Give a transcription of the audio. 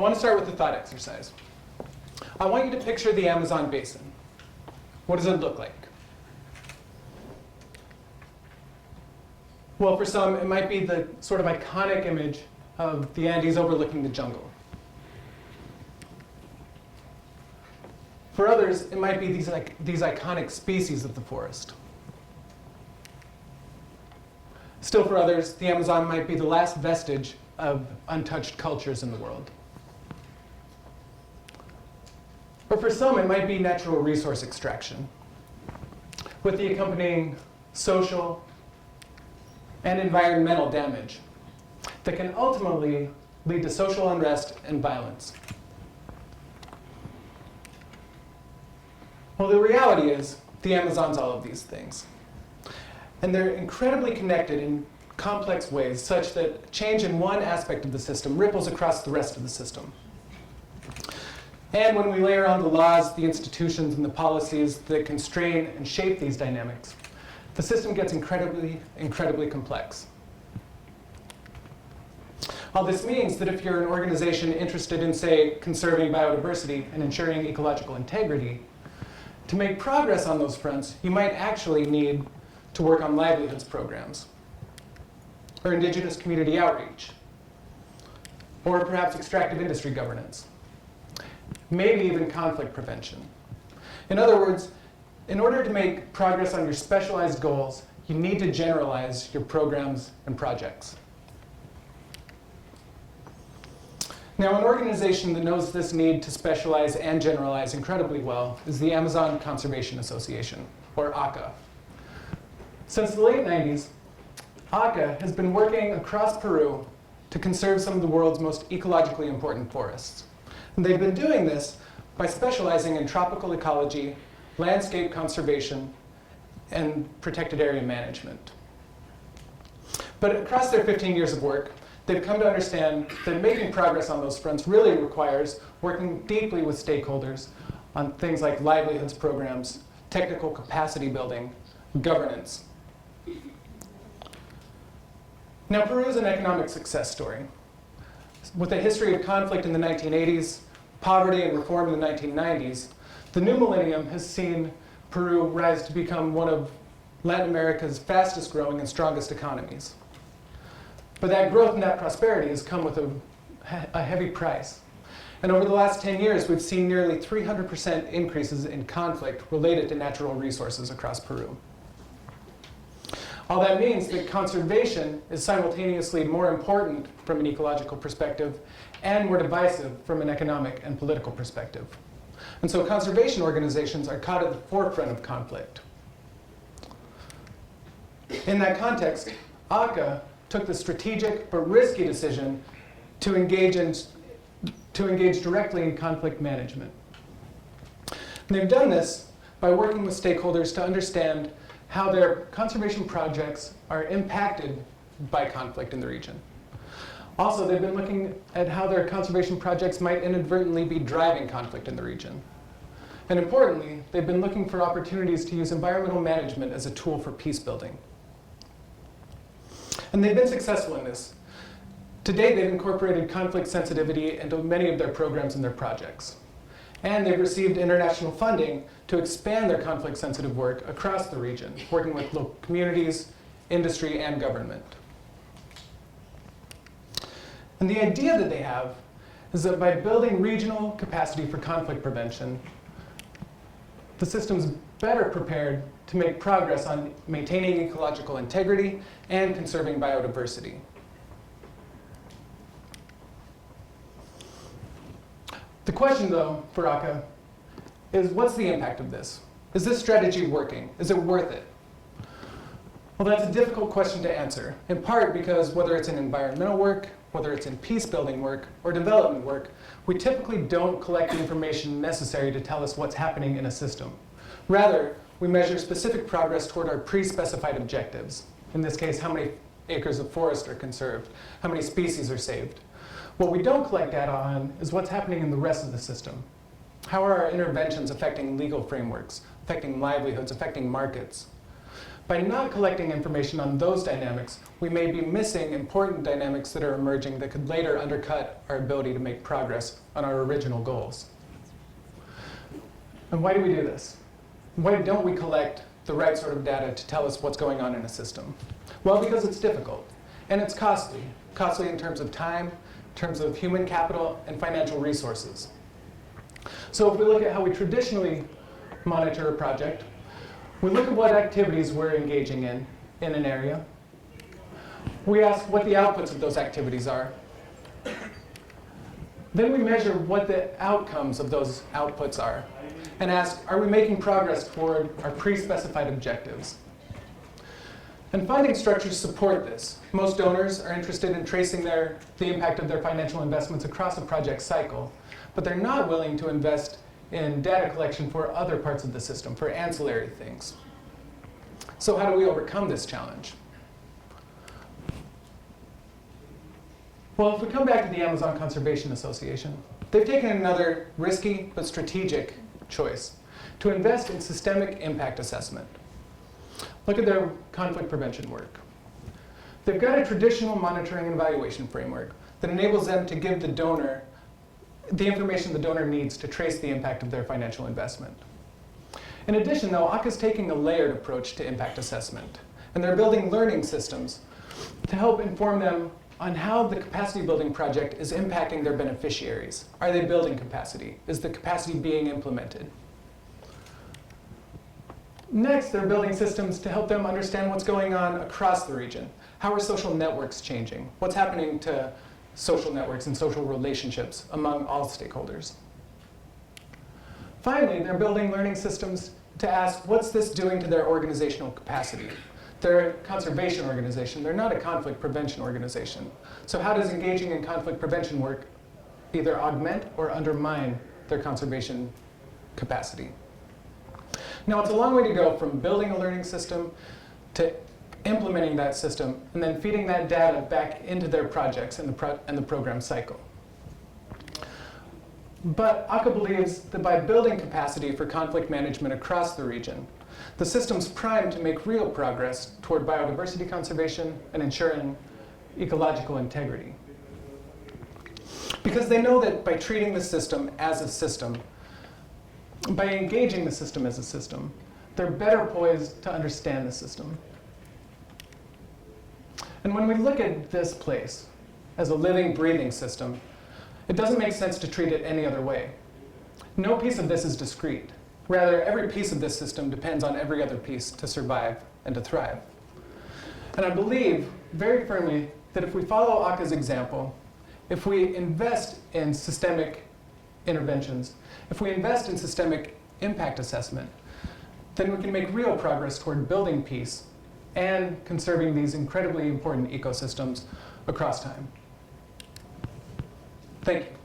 want to start with the thought exercise. I want you to picture the Amazon basin. What does it look like? Well, for some, it might be the sort of iconic image of the Andes overlooking the jungle. For others, it might be these iconic species of the forest. Still for others, the Amazon might be the last vestige of untouched cultures in the world. Or for some, it might be natural resource extraction, with the accompanying social and environmental damage that can ultimately lead to social unrest and violence. Well, the reality is the Amazon's all of these things. And they're incredibly connected in complex ways such that change in one aspect of the system ripples across the rest of the system. And when we layer on the laws, the institutions, and the policies that constrain and shape these dynamics, the system gets incredibly, incredibly complex. All this means that if you're an organization interested in, say, conserving biodiversity and ensuring ecological integrity, to make progress on those fronts, you might actually need to work on livelihoods programs, or indigenous community outreach, or perhaps extractive industry governance, maybe even conflict prevention. In other words, in order to make progress on your specialized goals, you need to generalize your programs and projects. Now, an organization that knows this need to specialize and generalize incredibly well is the Amazon Conservation Association, or ACA. Since the late 90s, ACA has been working across Peru to conserve some of the world's most ecologically important forests. And they've been doing this by specializing in tropical ecology, landscape conservation, and protected area management. But across their 15 years of work, they've come to understand that making progress on those fronts really requires working deeply with stakeholders on things like livelihoods programs, technical capacity building, governance. Now, Peru is an economic success story. With a history of conflict in the 1980s, poverty and reform in the 1990s, the new millennium has seen Peru rise to become one of Latin America's fastest growing and strongest economies. But that growth and that prosperity has come with a heavy price. And over the last 10 years, we've seen nearly 300% increases in conflict related to natural resources across Peru. All that means that conservation is simultaneously more important from an ecological perspective and more divisive from an economic and political perspective. And so conservation organizations are caught at the forefront of conflict. In that context, ACA took the strategic but risky decision to engage directly in conflict management. And they've done this by working with stakeholders to understand how their conservation projects are impacted by conflict in the region. Also, they've been looking at how their conservation projects might inadvertently be driving conflict in the region. And importantly, they've been looking for opportunities to use environmental management as a tool for peace building. And they've been successful in this. To date, they've incorporated conflict sensitivity into many of their programs and their projects. And they've received international funding to expand their conflict-sensitive work across the region, working with local communities, industry, and government. And the idea that they have is that by building regional capacity for conflict prevention, the system's better prepared to make progress on maintaining ecological integrity and conserving biodiversity. The question, though, for ACA is, what's the impact of this? Is this strategy working? Is it worth it? Well, that's a difficult question to answer, in part because whether it's in environmental work, whether it's in peace-building work, or development work, we typically don't collect the information necessary to tell us what's happening in a system. Rather, we measure specific progress toward our pre-specified objectives. In this case, how many acres of forest are conserved, how many species are saved. What we don't collect data on is what's happening in the rest of the system. How are our interventions affecting legal frameworks, affecting livelihoods, affecting markets? By not collecting information on those dynamics, we may be missing important dynamics that are emerging that could later undercut our ability to make progress on our original goals. And why do we do this? Why don't we collect the right sort of data to tell us what's going on in a system? Well, because it's difficult, and it's costly. Costly in terms of time, in terms of human capital, and financial resources. So if we look at how we traditionally monitor a project, we look at what activities we're engaging in an area. We ask what the outputs of those activities are. Then we measure what the outcomes of those outputs are and ask, are we making progress toward our pre-specified objectives? And funding structures support this. Most donors are interested in tracing the impact of their financial investments across a project cycle, but they're not willing to invest in data collection for other parts of the system, for ancillary things. So how do we overcome this challenge? Well, if we come back to the Amazon Conservation Association, they've taken another risky but strategic choice to invest in systemic impact assessment. Look at their conflict prevention work. They've got a traditional monitoring and evaluation framework that enables them to give the donor the information the donor needs to trace the impact of their financial investment. In addition, though, ACA is taking a layered approach to impact assessment, and they're building learning systems to help inform them on how the capacity building project is impacting their beneficiaries. Are they building capacity? Is the capacity being implemented? Next, they're building systems to help them understand what's going on across the region. How are social networks changing? What's happening to social networks and social relationships among all stakeholders? Finally, they're building learning systems to ask, what's this doing to their organizational capacity? They're a conservation organization. They're not a conflict prevention organization. So how does engaging in conflict prevention work either augment or undermine their conservation capacity? Now, it's a long way to go from building a learning system to implementing that system and then feeding that data back into their projects and the program cycle. But ACA believes that by building capacity for conflict management across the region, the system's primed to make real progress toward biodiversity conservation and ensuring ecological integrity. Because they know that by treating the system as a system, by engaging the system as a system, they're better poised to understand the system. And when we look at this place as a living, breathing system, it doesn't make sense to treat it any other way. No piece of this is discrete. Rather, every piece of this system depends on every other piece to survive and to thrive. And I believe very firmly that if we follow ACA's example, if we invest in systemic interventions, if we invest in systemic impact assessment, then we can make real progress toward building peace and conserving these incredibly important ecosystems across time. Thank you.